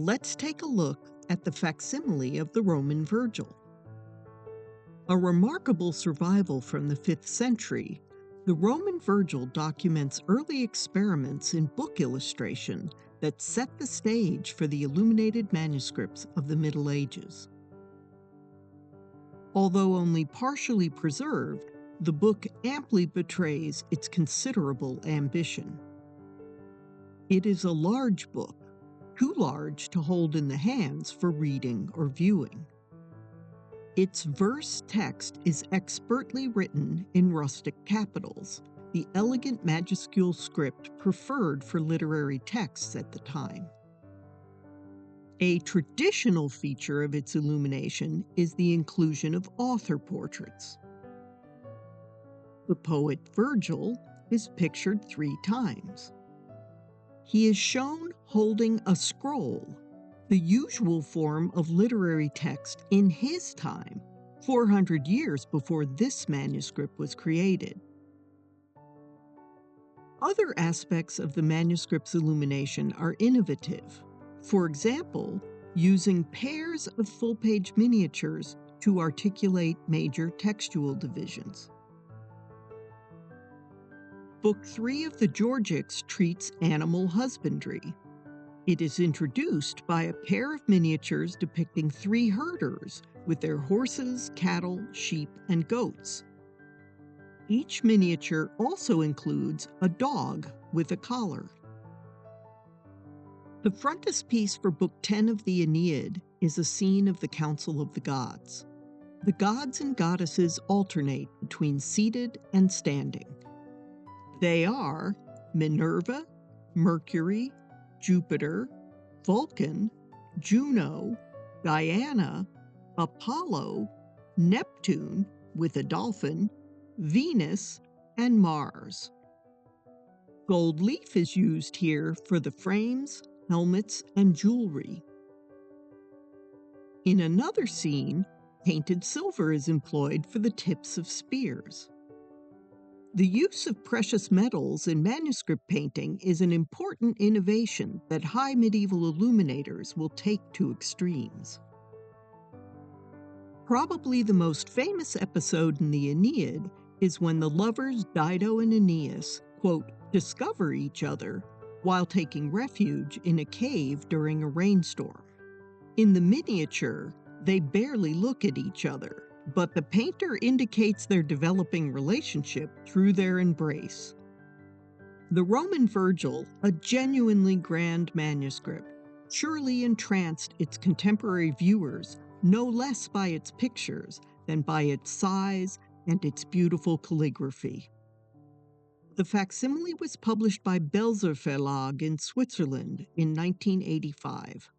let's take a look at the facsimile of the Roman Virgil. A remarkable survival from the 5th century, the Roman Virgil documents early experiments in book illustration that set the stage for the illuminated manuscripts of the Middle Ages. Although only partially preserved, the book amply betrays its considerable ambition. It is a large book, too large to hold in the hands for reading or viewing. Its verse text is expertly written in rustic capitals, the elegant majuscule script preferred for literary texts at the time. A traditional feature of its illumination is the inclusion of author portraits. The poet Virgil is pictured 3 times. He is shown holding a scroll, the usual form of literary text in his time, 400 years before this manuscript was created. Other aspects of the manuscript's illumination are innovative. For example, using pairs of full-page miniatures to articulate major textual divisions. Book 3 of the Georgics treats animal husbandry. It is introduced by a pair of miniatures depicting 3 herders with their horses, cattle, sheep, and goats. Each miniature also includes a dog with a collar. The frontispiece for Book 10 of the Aeneid is a scene of the Council of the Gods. The gods and goddesses alternate between seated and standing. They are Minerva, Mercury, Jupiter, Vulcan, Juno, Diana, Apollo, Neptune with a dolphin, Venus, and Mars. Gold leaf is used here for the frames, helmets, and jewelry. In another scene, painted silver is employed for the tips of spears. The use of precious metals in manuscript painting is an important innovation that high medieval illuminators will take to extremes. Probably the most famous episode in the Aeneid is when the lovers Dido and Aeneas, quote, discover each other while taking refuge in a cave during a rainstorm. In the miniature, they barely look at each other, but the painter indicates their developing relationship through their embrace. The Roman Virgil, a genuinely grand manuscript, surely entranced its contemporary viewers no less by its pictures than by its size and its beautiful calligraphy. The facsimile was published by Belzer Verlag in Switzerland in 1985.